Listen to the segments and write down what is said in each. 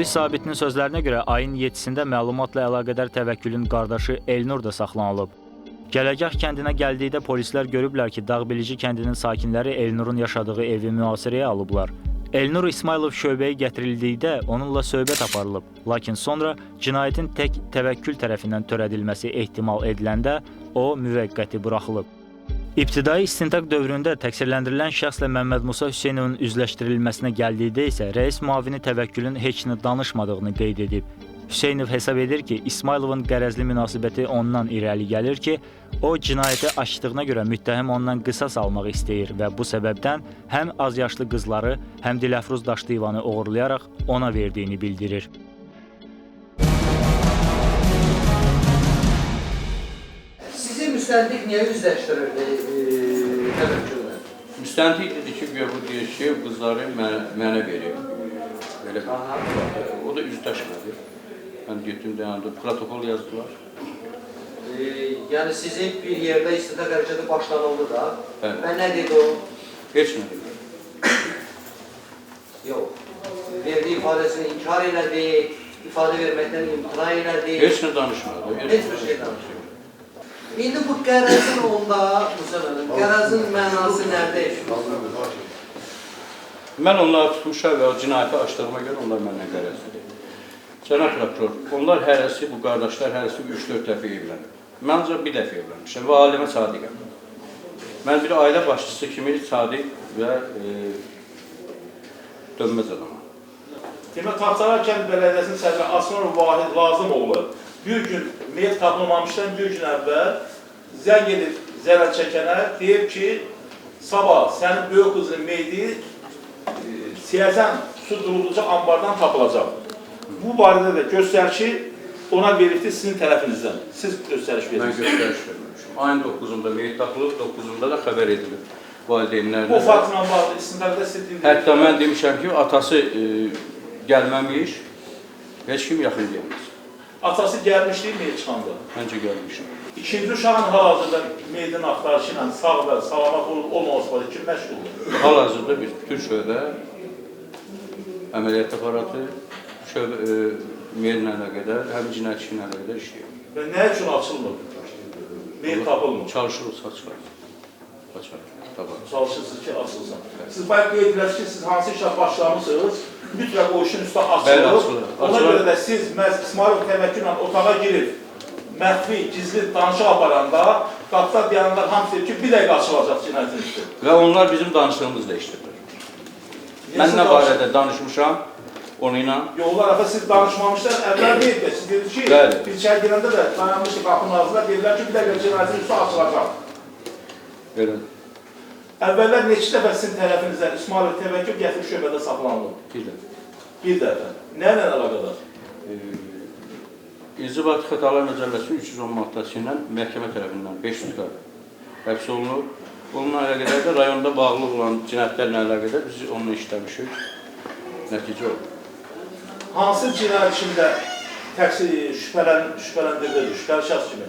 Polis zabitinin sözlərinə görə ayın 7-sində məlumatla əlaqədar Təvəkkülün qardaşı Elnur da saxlanılıb. Gələcək kəndinə gəldikdə polislər görüblər ki, Dağbilici kəndinin sakinləri Elnurun yaşadığı evi mühasirəyə alıblar. Elnur İsmailov şöbəyə gətirildikdə onunla söhbət aparılıb, lakin sonra cinayətin tək Təvəkkül tərəfindən törədilməsi ehtimal ediləndə o müvəqqəti buraxılıb. İbtidai istintaq dövründə təqsirləndirilən şəxslə Məmməd Musa Hüseynovun üzləşdirilməsinə gəldikdə isə rəis müavini Təvəkkülün heç nə danışmadığını qeyd edib. Hüseynov hesab edir ki, İsmailovun qərəzli münasibəti ondan irəli gəlir ki, o cinayəti açdığına görə müttəhim ondan qisas almaq istəyir və bu səbəbdən həm azyaşlı qızları, həm Dilafruz Daşdivanı oğurlayaraq ona verdiyini bildirir. Sizi müstəntiq niyə üzləşdirirdi Təvəkküllə? Müstəntiq dedi ki, bu deyir ki, qızları mənə verir. Belə, o da üzləşmədi. Mən getdim, dayandım, protokol yazdılar. Yəni sizin bir yerdə istintaq hərəkəti başlanıldı da. Bəli. Və nə dedi o? Heç nə dedi. Yox. Verdiyi ifadəsini inkar elədi, ifadə verməkdən imtina elədi. Heç nə danışmadı. Heç bir şey danışmadı. İndi bu qərəzin onda, Musa müəllim, qərəzin mənası nədə eşilir? Mən onları tutmuşam və o cinayəti açdığıma görə onlar məndən qərəzlidir. Cənab prokuror, onlar hərəsi, bu qardaşlar hərəsi 3-4 dəfə evlənir. Mən ancaq bir dəfə evlənmişəm və alimə sadiqəm. Mən bir ailə başçısı kimi sadiq və dönməz adamam. Demək, Taxtalar kənd bələdiyyəsinin sədri Aslanov Vahid Lazımoğlu bir gün meyit tapılmamışdan bir gün əvvəl zəng edib zərər çəkənə deyib ki, sabah sənin böyük qızının meyidi Siyəzən su durulducu ambardan tapılacaq. Bu barədə də göstərişi ona veribdir sizin tərəfinizdən. Siz göstəriş Mən verirsiniz. göstəriş vermişim. Ayın 9-unda meyit tapılıb, 9-unda da xəbər edilir valideynlərlə. Bu faktla bağlı istintaqda siz dinləyirsiniz. Hətta mən demişəm ki, atası gəlməmiş, heç kim yaxın deyəməz. Atası gəlmiş deyil meyit çıxanda. Məncə gəlmişim. İkinci uşağın hal-hazırda meydin axtarışı ilə sağ və salamat olub olmaması barədə kim məşğuldur? Hal-hazırda biz bütün şöbə, əməliyyat aparatı, meyidlə əlaqədar, həm cinayət işi ilə əlaqədar işləyir. Və nə üçün açılmır? Meyd tapılmır. Çalışırıq, saçlar. Çalışırsınız ki, açılsın. Siz bayaq qeyd edirsiniz ki, siz hansı işlə başlamışsınız, mütləq o işin üstə açılır. Bəli, açılır. Ona görə də siz İsmailov Təvəkküllə otağa girib, məxfi, gizli danışıq aparanda, qapıda dayananlar hamısı deyir ki, bir dəqiqə açılacaq cinayətin üstü. Və onlar bizim danışığımızla işlədir. Mən nə barədə danışmışam, onu ilə. Yollar əfə siz danışmamışlar, əvvəl deyib siz dediniz ki, biz içəri girəndə də dayanmışıq qapının ağzında, dedilər ki, bir dəqiqə cinayətin üstü açılacaq. Belə. Əvvəllər neçə dəfə sizin tərəfinizdən İsmailov Təvəkkül gətirib şöbədə saxlanılıb? Bir dəfə. Bir dəfə. Nə ilə əlaqədar? İnzibati Xətalar Məcəlləsinin 310 maddəsi ilə məhkəmə tərəfindən 500 qat həbs olunub. Bununla əlaqədar da rayonda bağlı olan cinayətlərlə əlaqədar biz onunla işləmişik. Nəticə oldu. Hansı cinayət işində şübhələndirildi, şübhəli şəxs kimi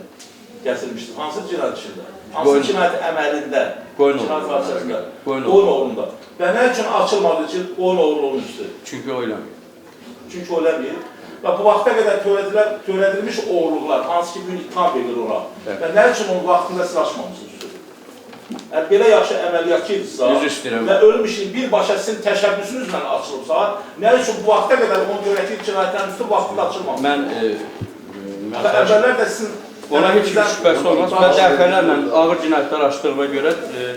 gətirilmişdir? Hansı cinayət işində? Hansı cinayət əməlində? Cinayət hadisəsində? Qoyun oğlunda. Və nə üçün açılmadı ki, qoyun oğlu olmuşdur? Çünki o eləmir. Çünki o eləmir. Və bu vaxta qədər törədilmiş oğurluqlar, hansı ki, gün ittiham verilir ona. Və nə üçün onun vaxtında siz açmamışsınız? Belə yaxşı əməliyyatçı idisə və ölüm işinin birbaşa sizin təşəbbüsünüzlə açılıbsa, nə üçün bu vaxta qədər onun törətdiyi cinayətlərin üstü vaxtında açılmamışsınız? Mən əvvəllər də sizin ona heç bir şübhəsi olmaz. Mən dəfələrlə ağır cinayətlər açdığıma görə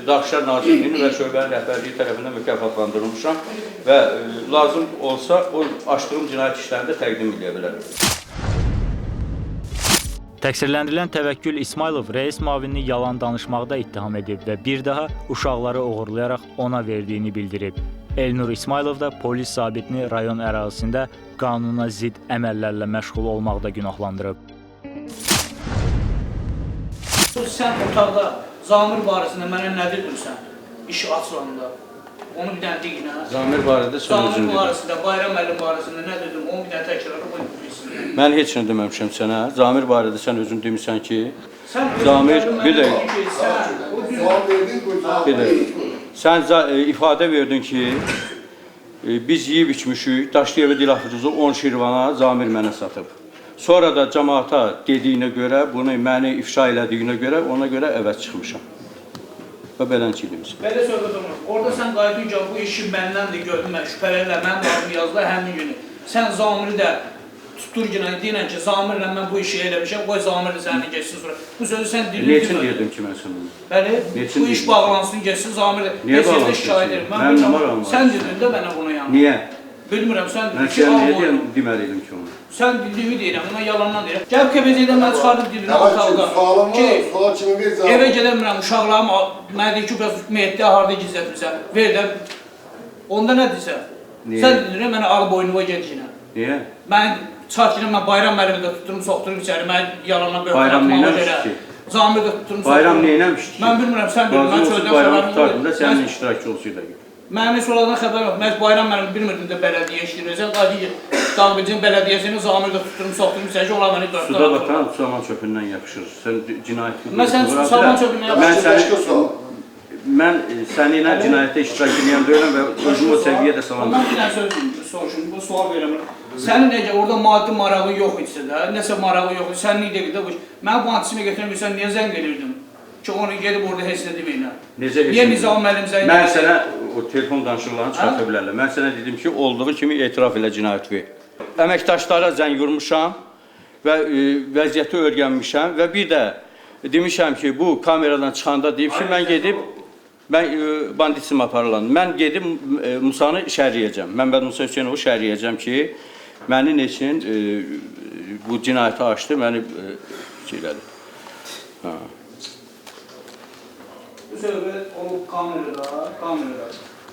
Daxşar Nazirliyinin və şöbənin rəhbərliyi tərəfindən mükafatlandırılmışam və lazım olsa o açdığım cinayət işlərini də təqdim edə bilərəm. Təqsirləndirilən Təvəkkül İsmailov rəis müavinini yalan danışmaqda ittiham edib və bir daha uşaqları oğurlayaraq ona verdiyini bildirib. Elnur İsmailov da polis zabitini rayon ərazisində qanuna zidd əməllərlə məşğul olmaqda günahlandırıb. Sən otaqda Zamir barəsində mənə nə bilmirsən iş açılanda? Onu bir dənə deyinə. Zamir barədə sən özün Zamir barəsində, Bayram müəllim barəsində nə dedim, onu bir dənə təkrarla bilmirsən. Mən heç nə deməmişəm sənə. Zamir barədə sən özün demişsən ki, Zamir, bir dəqiqə. Sən ifadə verdin ki, Biz yeyib içmişik, Daşdiyevə Dilafruzu 10 şirvana Zamir mənə satıb. Sonra da cəmaata dediyinə görə, bunu məni ifşa elədiyinə görə, ona görə əvəz çıxmışam. Və belənciliyimiz. Belə söhbət olmur. Orada sən qayıtın ki, bu işi məndəndir gördüm, mən şübhələrlə, mənim adımı yazdılar həmin günü. Sən Zamiri də tutdur ki, deyilən ki, Zamirlə mən bu işi eləmişəm, qoy Zamir sənin geçsin sonra. Bu sözü sən dilin Niçin dedim ki, mən sana? Bəli, bu iş bağlansın, geçsin Zamir də. Niyə bağlansın? Mənim nə var olmaz? Sən dedin də mənə bunu yanına. Niyə? Bilmirəm, sən Mən dedin ki, sənə al niyə boynu. deməliydim ki onu? Sən dediyimi deyirəm, buna yalandan deyirəm. Gəl KBC-dən mən çıxardım dilini ortalığa. Sualım Ki, var, sual kimi ver cavab. evə gedəmirəm, uşaqlarım mənə deyir ki, biraz meyitdə harada gizlətmirsən, ver də. Onda nə deyirsən? Niyə? Sən dedin, mənə al boynuma gedişinə. Niyə? Mən çıxartdım, mən bayram məlimi də tutdurum, soxdurum içəri, mən yalanla Bayram böhtən neyləmiş ki? Zamir də tutdurum, Bayram neyləmiş ki? Mən bilmirəm, sən bilmirəm, mən çöldən bayram xəbərim tutardım da sənin yox. iştirakçı olsaydı. Mənim heç oradan xəbər yox. Mən bayram məlimi bilmirdim də bələdiyyə işləyirəcəm. Qaydı ki, Dağbircin bələdiyyəsini Zamir də tutdurum, soxdurum içəri, ola məni dörtdən Suda batan saman çöpündən yapışır. Sən cinayət... Mən sən saman çöpündən yapışır. Başqa sual. Mən səninlə cinayətdə iştirak edən deyiləm və özümü o səviyyədə salam. Ondan bir dənə söz soruşum, bu sual verirəm. Sənin necə orada maddi marağı yox idisə də, nəsə marağı yox idi, sən niyə də bu iş? Mən bu antisimi gətirmirsən, niyə zəng edirdim? Ki onu gedib orada heç nə deməklə. Necə Niyə Nizam müəllim zəng Mən sənə o telefon danışıqlarını çıxarta bilərlər. Mən sənə dedim ki, olduğu kimi etiraf elə cinayət ver. Əməkdaşlara zəng vurmuşam və vəziyyəti öyrənmişəm və bir də demişəm ki, bu kameradan çıxanda deyib ki, mən gedib banditizm aparılan. Mən gedib Musanı şərləyəcəm. Məmməd Musa Hüseynovu şərləyəcəm ki, məni neçin bu cinayəti açdı, məni şeylədi. Bu söhbət olub kamerada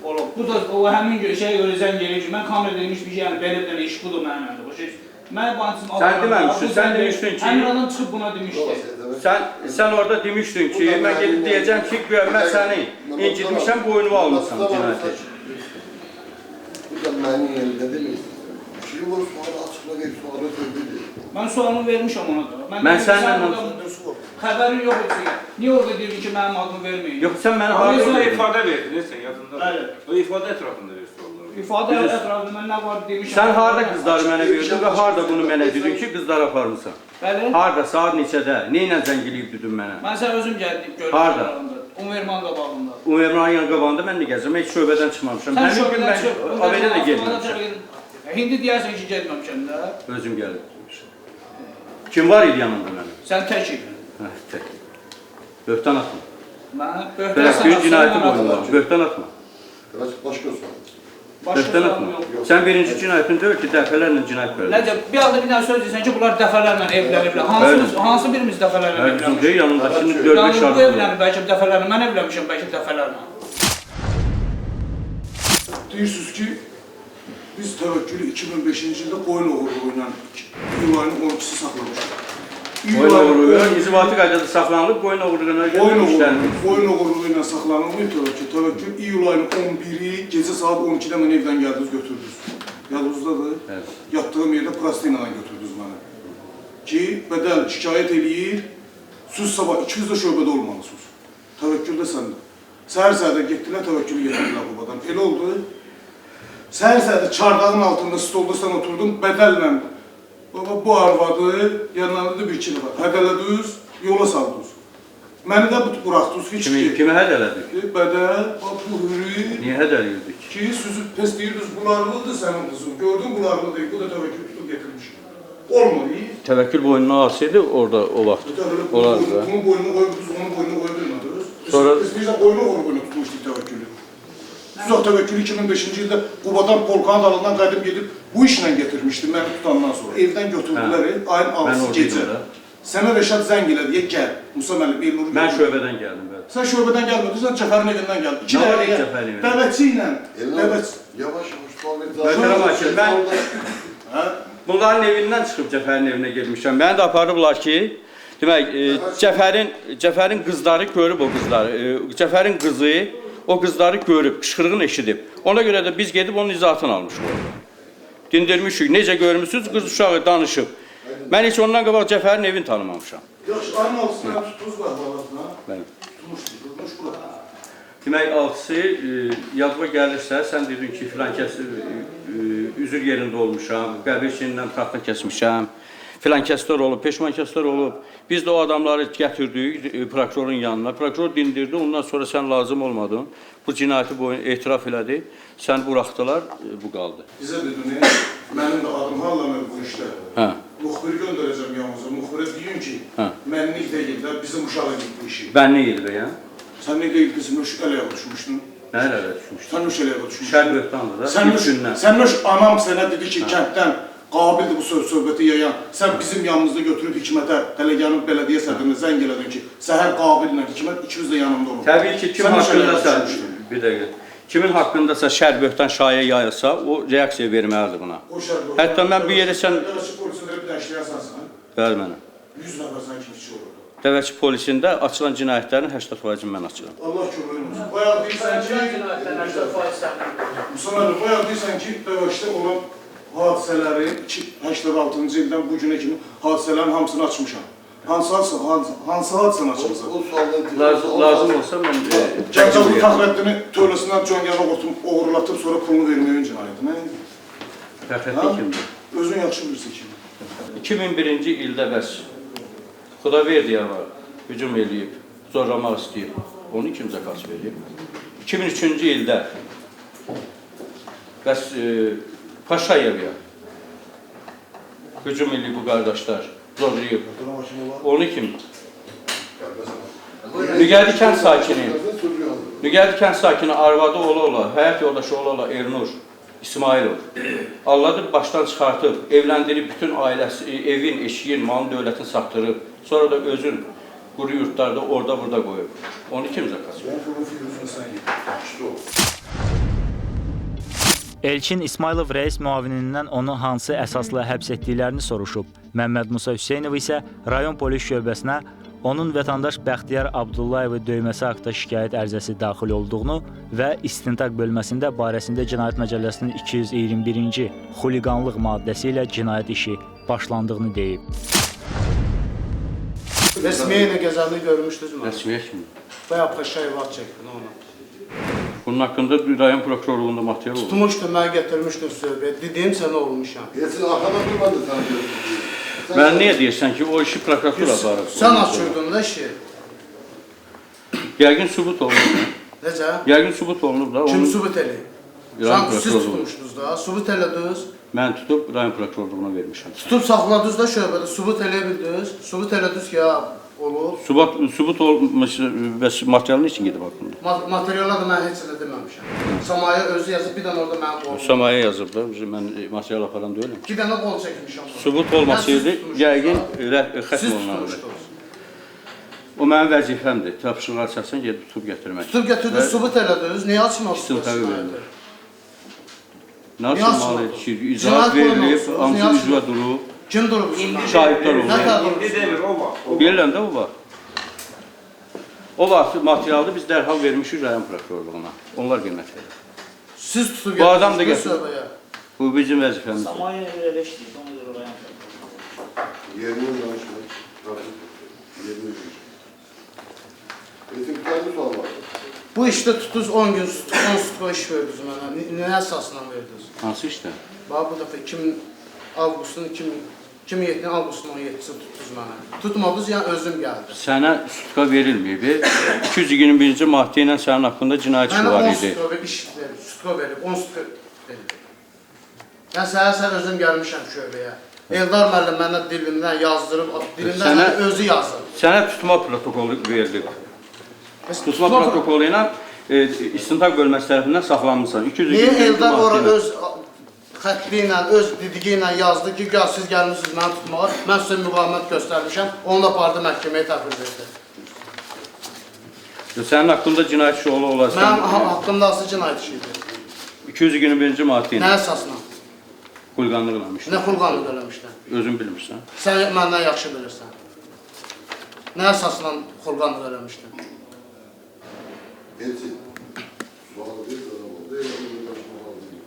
olub. Bu da o həmin şey görə zəng gelir ki, mən kamerada demiş bir şey, yəni belə bir iş budur mənim əlimdə. Bu şey, mən banditizm Sən deməmişsin, sən demişdin ki... Həmin adam çıxıb buna demişdi. Sən orada demişdin ki, mən gedib deyəcəm ki, mən səni incitmişəm, boynumu almışam cinayətə. Bu da mənim yerimdə demir. Şimdi bu sualı açıqla ver, sualı söyledi. Mən sualımı vermişəm ona da. Mən səninlə... Xəbərin yox idi. Niyə orada deyirdin ki, mənim adımı verməyin? Yox, sən mənə Orada harada... ifadə verdin, sən yadında. Bəli. O ifadə ətrafında ver sualları. İfadə ətrafında nə var demişəm. Sən harada qızları mənə verdin və harada bunu mənə dedin ki, qızları aparmısan? Bəli. Harada, saat neçədə, neynə zəng eləyib dedin mənə? Mən sən özüm gəldim gördüm. Harda? Umerman qabağında. Umermanın yan qabağında mən də gəzirəm, heç şöbədən çıxmamışam. Sən Həmin gün şöbədən mən abilə də gelməmişəm. Hindi deyərsən ki, getməmişəm də. Özüm gəlib. Kim var idi yanında mənim? Sən tək idin. Hə, tək. Böhtan atma. Mən Böhtan cinayəti boyunca. Böhtan atma. Başqa sual. Böhtan atma. Sən birinci cinayətin deyil ki, dəfələrlə cinayət verirsən. Necə? Bir anda bir dənə söz deyirsən ki, bunlar dəfələrlə evləniblər. Hansı birimiz dəfələrlə Bizim evlənmişik? deyil, yanındakını 4-5 Yəni bu ardı. evlənib bəlkə dəfələrlə, mən evlənmişəm bəlkə dəfələrlə. Deyirsiniz ki, biz təvəkkülü 2005-ci ildə qoyun oğurluğu ilə iyulayın 12'si saxlamışıq. Qoyun oğurluğu, inzibati qaydada saxlanılıb, qoyun oğurluğuna görə işlənmiş. Qoyun oğurluğu ilə saxlanılmıyor təvəkkül. Təvəkkül iyulayın 11-i gecə saat 12-də mən evdən gəldiniz, götürdünüz. Yadınızdadır? Evet. Yatdığım yerdə plastina ilə götürdünüz məni. Ki, bədəl şikayət eləyir, siz sabah ikiniz də şöbədə olmalısınız. Təvəkkül də səndə. Səhər-səhərdə getdilər, təvəkkülü getirdilər babadan. Elə oldu. Səhər-səhərdə çardağın altında, stolda sən oturdun, bədəllə. Baba, bu arvadı, yanlarında bir kili var. Hədələdiniz, yola saldınız. Məni də buraxdınız, hiç ki. Kimi hədələdik? Bədəl, bu hürü. Niyə hədəliyirdik? Ki, süzüb pes deyirdiniz, bularlıdır sənin qızın. Gördün, bularlı deyil, bu da təvəkkül tutub getirmiş. Olmadı. Təvəkkül boynuna asıydı orada o vaxt. Olardı da. Bunun boynunu qoyurdunuz, onun boynunu qoyurdunuz. Sonra- Biz bizə boynu tutmuşdik təvəkkülü. Tuzaq təvəkkülü 2005-ci ildə Qubadan Polkanın dalından qədim gedib bu işlə getirmişdi məni tutandan sonra. Evdən götürdülər, ayın 6-sı gecə. Sənə Rəşad zəng elədi, gəl. Musa müəllim, Elnur. Mən şöbədən gəldim. Bəli. Sən şöbədən gəlmədin, sən Cəfərin evindən gəldin. İki Nə var dəqiqə Cəfərin evində? dəvətçi ilə, dəvət. Yavaş yavaş sual ver. Möhtərəm hakim, mən bunların evindən çıxıb Cəfərin evinə gelmişəm. Məni də aparıblar ki, demək, Cəfərin qızları görüb o qızları. Cəfərin qızı o qızları görüb, qışqırığını eşidib. Ona görə də biz gedib onun izahatını almışıq orada. Dindirmişik, necə görmüşsünüz, qız uşağı danışıb. Mən heç ondan qabaq Cəfərin evini tanımamışam. Yaxşı, ayın 6-sına tuz var balasına. Bəli. Tutmuş bura. demək, altısı yadıma gəlirsə, sən dedin ki, filan kəs üzür yerində olmuşam, qəbir içindən taxta kəsmişəm, filan kəslər olub, peşmankəslər olub. Biz də o adamları gətirdik prokurorun yanına. Prokuror dindirdi, ondan sonra sən lazım olmadın. Bu cinayəti boyun etiraf elədi, sən buraxdılar, bu qaldı. Bizə dedin, mənim də adım hallanır bu işdə. Hə. Muxbiri göndərəcəm yanımıza. Muxbirə deyin ki, mənlik deyil də bizim uşağı gibi bu işi. Bənli il ya? Sən nə deyil bizim eləyə düşmüşdün? Nə eləyə düşmüşdün? Sən eləyə düşmüşdün. Şərbətdandır da, Sən anam sənə dedi ki, kənddən qabildir bu söhbəti yayan. Sən bizim yanımızda götürüb hikmətə, deleganın bələdiyyə sədrinə zəng elədin ki, səhər qabillə hikmət ikimiz də yanımda olur. Təbii ki, kim haqqındasa, bir dəqiqə, kimin haqqındasa şər böhtan şayə yayılsa, o reaksiya verməlidir buna. Hətta mən bir yerə sən... Dəvəçi polisində bir dənşləyəsən. Bəli, mənə. 100 nəfər sən kimi olur. Dəvəçi polisində açılan cinayətlərin 80%-ni mən açıram. Allah kömək olsun. Bayaq deyirsən ki, Dəvəçdə olan hadisələri 86-cı ildən bu günə kimi hadisələrin hamısını açmışam. Hansı hadisəni açmışam? O sualdan Lazım olsa mən... Gəncəli Fəxrəddini tövləsindən cöngələ uğurlatıb sonra pulunu verməyin cinayəti. Fəxrəddin kimdir? Özün yaxşı bilirsin kimi. 2001-ci ildə bəs Xudaverdiyə var, hücum eləyib, zorlamaq istəyib. Onu kimcə qaç verib? 2003-cü ildə bəs Paşayevə hücum eləyib bu qardaşlar, zorlayıb. Onu kim? Nügədi kənd sakini arvadı ola-ola, həyat yoldaşı ola-ola Elnur İsmailov. Alladı başdan çıxartıb, evləndirib bütün ailəsi, evin, eşiyin, malın, dövlətin satdırıb. Sonra da özün quru yurtlarda orada-burada qoyub. Onu kimcə qaçıb? Elçin İsmailov rəis müavinindən onu hansı əsasla həbs etdiklərini soruşub. Məmməd Musa Hüseynov isə rayon polis şöbəsinə onun vətəndaş Bəxtiyar Abdullayevi döyməsi haqda şikayət ərizəsi daxil olduğunu və istintaq bölməsində barəsində Cinayət Məcəlləsinin 221-ci xuliqanlıq maddəsi ilə cinayət işi başlandığını deyib. Rəsmiyyə ilə gəzəni görmüşdünüzmü? Rəsmiyyə kimi? Bayağı Paşayev ad çəkdin ona. Bunun haqqında rayon prokurorluğunda material oldu. Tutmuşdun, mənə gətirmişdin söhbət. Dediyim sənə olmuşam. Yesin arxada durmadı sən görürsün. Mən niyə deyirsən ki, o işi prokuratura aparıb? Sən açırdın da işi. Yəqin sübut olunub. Necə? Yəqin sübut olunub da. Kim sübut eləyib? Rayon Siz prokurorluğu. tutmuşdunuz da, sübut elədiniz. Mən tutub rayon prokurorluğuna vermişəm. Tutub saxladınız da şöbədə, sübut eləyə bildiniz. Sübut elədiniz ki, ya olur. Sübut olmuş və materialın için gedib haqqında. Materialda da mən heç nə deməmişəm. Samaya özü yazıb, bir dənə orada mənim qolum. Samaya yazıb da, mən material aparan deyiləm. 2 dənə qol çəkmişəm. Sübut olmasaydı, yəqin xətm olunardı. Siz tutmuşdunuz. O mənim vəzifəmdir. Tapşırıqlar çəksən, gedib tutub gətirmək. Tutub gətirdiniz, sübut elədiniz. Niyə açmadınız? İstintağı verilir. Nə açılmalı ki, izahat verilib, hamısı üzvə durub, Kim durub? şahidlər Nə olur. tədbir? İndi demir, o var. Bilirəm də o var. O vaxt materialda biz dərhal vermişik rayon prokurorluğuna. Onlar qiymət verir. Siz tutub Bu adam da gətirdiniz gətirib. söhbəyə. Bu bizim vəzifəmizdir. Samaya elə işləyir, ona görə rayon. Yerini danışma. Yerini danışma. Yesin bir tane sual var. Bu işte tutdunuz 10 gün tutma iş verdiniz mənə. Nə əsasla verdiniz? Hansı işdə? Bax bu dəfə 2007 avqustun 17-si tutdunuz mənə. Tutmadınız, yəni özüm gəldim. Sənə sütka verilməyib. 221-ci maddə ilə sənin haqqında cinayət işi var idi. Mənə 10 sütka iş verib, sütka verib, 10 sütka verib. Mən səhər özüm gəlmişəm şöbəyə. Eldar müəllim mənə dilindən yazdırıb, dilindən özü yazır. Sənə tutma protokolu verilib. Tutma protokolu ilə istintaq bölməsi tərəfindən saxlanmışsan. Niyə Eldar ora öz xətti ilə, öz didigi ilə yazdı ki, gəl siz gəlmişsiniz məni tutmağa, mən sizə müqavimət göstərmişəm, onunla apardı məhkəməyə təhvil verdi. Sənin haqqında cinayət işi ola-ola Mənim haqqımda asıl cinayət işidir. 221-ci maddə ilə Nə əsasla? xulqanlıq eləmişsən. Nə xulqanlıq eləmişdən? Özün bilmirsən. Sən məndən yaxşı bilirsən. Nə əsasla xulqanlıq eləmişdən? Yesin. Sualı bir adam oldu. Eyvallah danışma değil.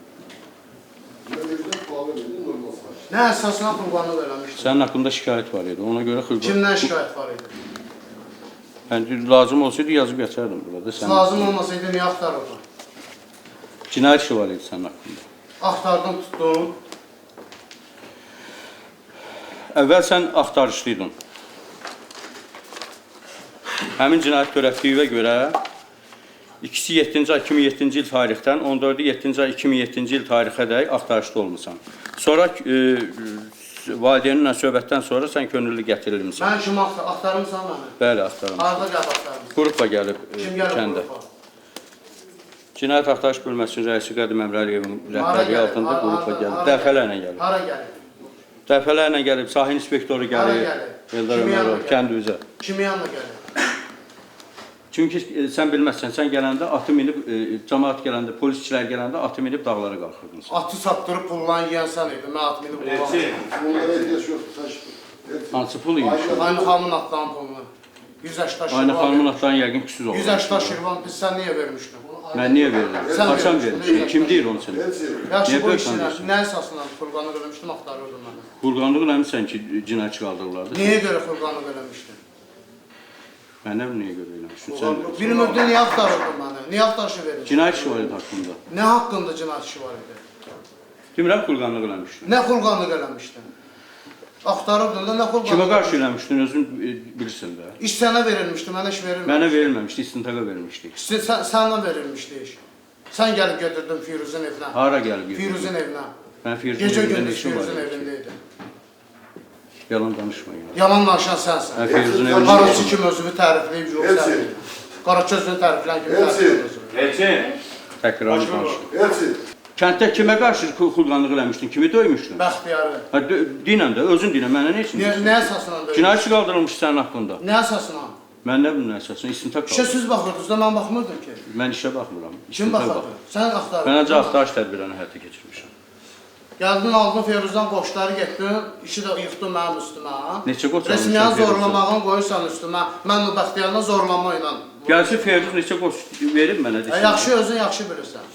Ne yüzden sualı verdin normal saç. Nə əsasla xulqanlıq eləmişdən? Sənin haqqında şikayət var idi. Ona görə xulqanlıq. Kimdən şikayət var idi? Yəni lazım olsaydı yazıb geçərdim burada. Sən Lazım olmasaydı niyə axtarırdın? cinayət işi var idi sənin haqqında. Axtardım, tutdum. Əvvəl sən axtarışlıydın. Həmin cinayət törətdiyinə görə ikisi 7-ci ay 2007-ci il tarixdən 14-ü 7-ci ay 2007-ci il tarixədək axtarışda olmusan. Sonra valideyninlə söhbətdən sonra sən könüllü gətirilmişsən. Mən kimi axtarımsan məni? Bəli, axtarım. Harada gəlib axtarımsan? Qrupla gəlib Kim gəlib kəndə. qrupa? Cinayət axtarış bölməsinin rəisi Qədim Əmrəliyevin rəhbərliyi altında qrupla gəlib. Dəfələrlə gəlib. Hara gəlib? Dəfələrlə gəlib. Sahil inspektoru gəlib. gəlib? Eldar Kimi Ömərov, yanına gəlib? Kəndüzə. Kimi yanına gəlib? Çünki sən bilməzsən, sən gələndə atı minib, cəmaat gələndə, polisçilər gələndə atı minib dağlara qalxırdın. Atı satdırıb pullan yiyən sən idin, mən at minib pullan. Bunlara ehtiyaç yoxdur, təşkil. Hansı pul imiş? Aynı xanımın atlarının pulunu. 180 Aynı şirvan. xanımın atlarının yəqin küsüz olur. 180 şirvan biz sən niyə vermişdin? Mən niyə verirəm? Sən Haçan vermişdin. verir? Kim deyir onu sənə? Yaxşı Niyə bu böhtan işlə, deyirsən? nə əsasla xurqanlıq eləmişdim, axtarırdım mən. Qurğanlıq eləmişsən ki, cinayətçi qaldırırlardı. Niyə görə xurqanlıq eləmişdin? Mən nə bilim niyə görə eləmişsin? Sən Bilmirdi, niyə axtarırdın məni? Niyə axtarışı verirsən? cinayət işi var idi haqqında. Nə haqqında cinayət işi var idi? Demirəm qurğanlıq eləmişdin. Nə xurqanlıq eləmişdin? Axtarırdın da nə xurqanlıq? Kimə qarşı eləmişdin özün bilirsən də. İş sənə verilmişdi, mənə iş verilməmişdi. Mənə verilməmişdi, istintaqa verilmişdi. Sənə verilmişdi iş. Sən gəlib götürdün Firuzun evinə. Hara gəlib Firuzun götürdün? evinə. Mən Firuzun Gecə evində gündüz işim var. Firuzun evində idi. Yalan danışma ya. Yalan danışan sənsən. Mən Firuzun evində Qaraçı kimi özünü tərifləyib yox Elçin. sən. Qaraçı özünü tərifləyən kimi Elçin. tərifləyib özünü. Elçin. təkrar danışma. Elçin, Kənddə kimə qarşı xulqanlıq eləmişdin? Kimi döymüşdün? Bəxtiyarı. Ha, dinən də, özün dinə, mənə nə üçün? Nə əsasla döyüldün? Cinayətçi qaldırılmış sənin haqqında. Nə əsasla? Mən nə bilim əsasında, istintaq İşə qaldı. siz baxırdınız da mən baxmırdım ki. Mən işə baxmıram. Kim istintaq baxırdı? baxıram. Sən axtardın. Mən ancaq axtarış tədbirlərini həyata keçirmişəm. Gəldin, aldın Firuzdan qoçları getdin, işi də yıxdın mənim üstümə. Neçə qoç almışam Rəsmiyyəni Firuzdan? zorlamağın qoyursan üstümə. Mən o bəxtiyarına zorlama ilə. Gəlsin Firuz neçə qoç verib mənə desin. Yaxşı özün yaxşı bilirsən.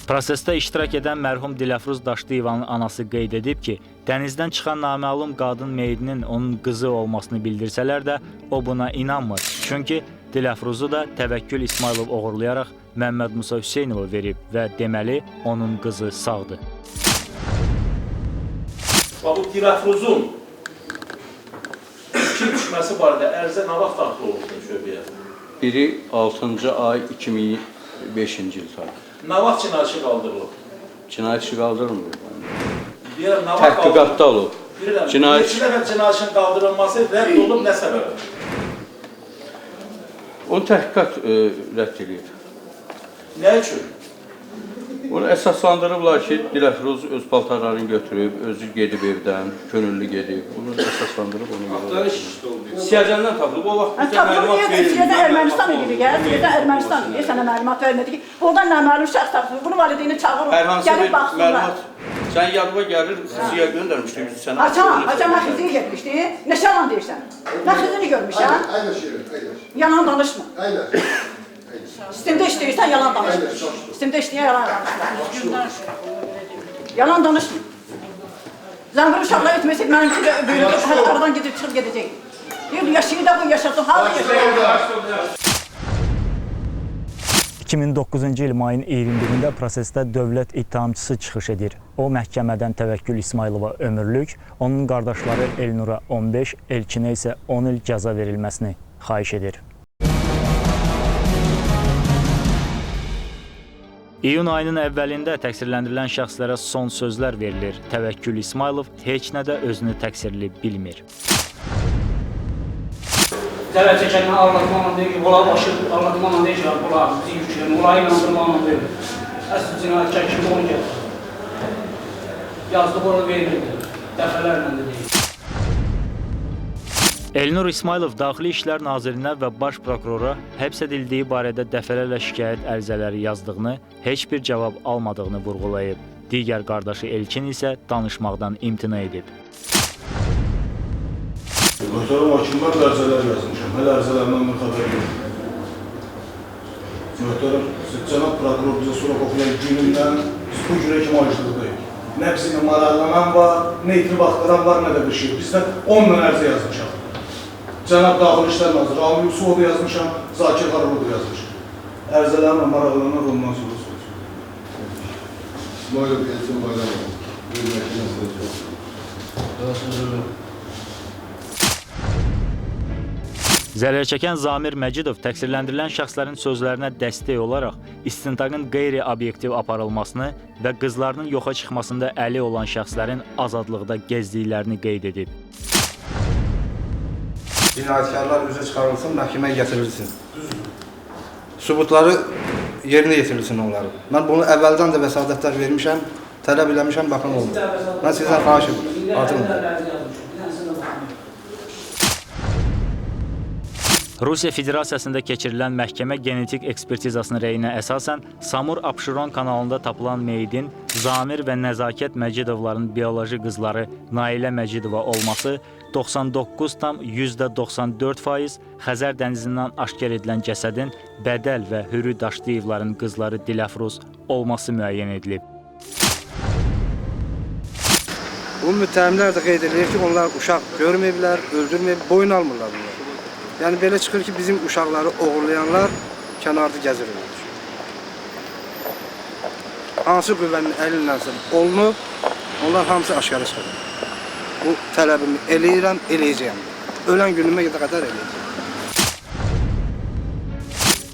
Prosesdə iştirak edən mərhum Diləfruz Daşdıyevanın anası qeyd edib ki, dənizdən çıxan naməlum qadın meyidinin onun qızı olmasını bildirsələr də, o buna inanmır. Çünki Diləfruzu da Təvəkkül İsmailov oğurlayaraq Məmməd Musa Hüseynova verib və deməli, onun qızı sağdır. Bax, bu Diləfruzun ilkin düşməsi barədə ərizə nə vaxt daxil olubdu şöbəyə? Biri 6-cı ay 2005-ci il tarixi. Nə vaxt cinayətçi qaldırılıb? Cinayətçi qaldırılmıyor. Deyirəm, nə vaxt Təhqiqatda olub. Bilirəm, Cinayət- neçə dəfə cinayətçinin qaldırılması rədd olub, nə səbəbə? Onu təhqiqat rədd edir. Nə üçün? Onu əsaslandırıblar ki, Diləfruz öz paltarlarını götürüb, özü gedib evdən, könüllü gedib. Bunu əsaslandırıb onu görə. Siyacəndən tapılıb, o vaxt bizə məlumat verildi. Siyədən Ermənistan idi, siyədən Ermənistan idi, sənə məlumat vermədi ki, buradan naməlum şəxs tapılır, bunu valideyni çağırır, Hər hansı gəlib bir baxsınlar. məlumat, sən yadıma gəlir, siyə göndərmişdim, sənə... Açan məxizliyə getmişdi, neçə yalan deyirsən? Məxizini görmüşsən, aynen şirin, aynen. yalan danışma. Aynen. Sistemdə işləyirsən, yalan danışma. Sistemdə işləyən yalan danışma. Yalan danışma. Zəmbir uşaqlar etməsək, mənimki də böyüdür, aradan gedib çıxıb gedəcək. Yaşayı da bu yaşasın, halı yaşayır. 2009-cu il mayın 21-də prosesdə dövlət ittihamçısı çıxış edir. O, məhkəmədən Təvəkkül İsmailova ömürlük, onun qardaşları Elnura 15, Elkinə isə 10 il cəza verilməsini xahiş edir. İyun ayının əvvəlində təqsirləndirilən şəxslərə son sözlər verilir. Təvəkkül İsmailov heç nədə özünü təqsirli bilmir. Zərər çəkəndən ağlatmamla deyir ki, bunlar başı ağlatmamla deyir ki, bunlar bizi yükləyir, bunları inandırmamla deyir. Əsl cinayətkar kimi onu gəlir. Yazdığı orada verilirdi, dəfələrlə də deyir. Elnur İsmailov Daxili İşlər Nazirinə və Baş Prokurora həbs edildiyi barədə dəfələrlə şikayət ərizələri yazdığını, heç bir cavab almadığını vurğulayıb. Digər qardaşı Elkin isə danışmaqdan imtina edib. Möhtərəm hakimlər ərizələr yazmışam. Hələ ərizələrindən mən xəbər yoxdur. Möhtərəm, cənab prokuror bizə soraq oxuyan günündən bu günə kimi acılıqdayıq. Nə bizimlə maraqlanan var, nə itirib axtaran var, nə də bir şey. Bizdən 10 min ərizə yazmışam. Cənab Daxili İşlər Naziri Amil Yusufovu yazmışam, Zakir Xarabovu yazmışam. Ərizələrimlə maraqlanan ondan sonra soruşuram. İsmailov Elçin Bayramov. Zərərçəkən Zamir Məcidov təqsirləndirilən şəxslərin sözlərinə dəstək olaraq istintaqın qeyri-obyektiv aparılmasını və qızlarının yoxa çıxmasında əli olan şəxslərin azadlıqda gezdiklərini qeyd edib. Cinayətkarlar üzə çıxarılsın, məhkəməyə gətirilsin. Sübutları yerinə yetirilsin onları. Mən bunu əvvəldən də vəsadətlər vermişəm, tələb eləmişəm, baxın oldu. Mən sizdən xahiş edirəm, atın. Rusiya Federasiyasında keçirilən məhkəmə genetik ekspertizasının rəyinə əsasən Samur Abşeron kanalında tapılan meyidin Zamir və Nəzakət Məcidovların bioloji qızları Nailə Məcidova olması 99,94%, Xəzər dənizindən aşkar edilən cəsədin Bədəl və Hürü Daşdıyevların qızları Diləfruz olması müəyyən edilib. Bu müttəhimlər də qeyd edir ki, onlar uşaq görməyiblər, öldürməyib, boyun almırlar bunlar. Yəni belə çıxır ki, bizim uşaqları oğurlayanlar kənarda gəzirirlər. Hansı qüvvənin əlinlənsə olunub, onlar hamısı aşkara çıxır. Bu tələbimi eləyirəm, eləyəcəyəm. Ölən günümə qədər eləyəcəyim.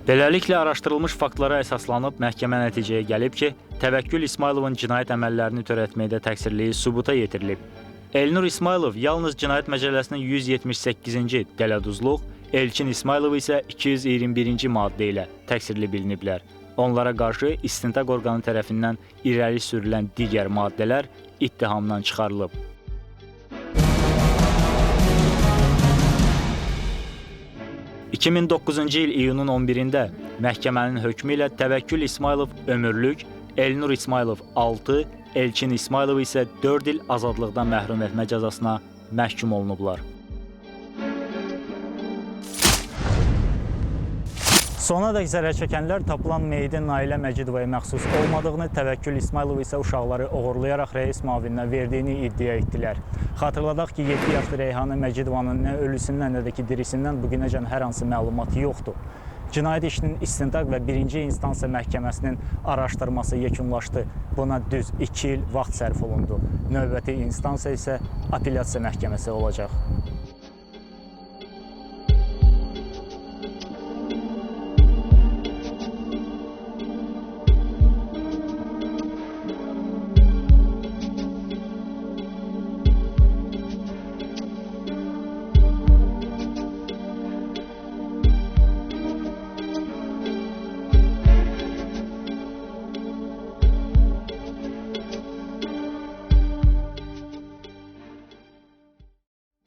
Beləliklə, araşdırılmış faktlara əsaslanıb məhkəmə nəticəyə gəlib ki, Təvəkkül İsmayılovun cinayət əməllərini törətməkdə təqsirliyi sübuta yetirilib. Elnur İsmayılov yalnız Cinayət Məcəlləsinin 178-ci dələduzluq, Elçin İsmayılov isə 221-ci maddə ilə təqsirli biliniblər. Onlara qarşı istintaq orqanı tərəfindən irəli sürülən digər maddələr ittihamdan çıxarılıb. ...2009-cu il iyunun 11-də məhkəmənin hökmü ilə Təvəkkül İsmayılov ömürlük, Elnur İsmayılov 6, Elçin İsmayılov isə 4 il azadlıqdan məhrum etmə cəzasına məhkum olunublar. Sonadək zərərçəkənlər tapılan meyidin Nailə Məcidovaya məxsus olmadığını, Təvəkkül İsmayılov isə uşaqları oğurlayaraq rəis müavininə verdiyini iddia etdilər. Xatırladaq ki, 7 yaşlı Reyhanə Məcidovanın nə ölüsündən, nə də ki dirisindən bugünəcən hər hansı məlumat yoxdur. Cinayət işinin istintaq və 1-ci instansiya məhkəməsinin araşdırması yekunlaşdı. Buna düz 2 il vaxt sərf olundu. Növbəti instansiya isə apellyasiya məhkəməsi olacaq.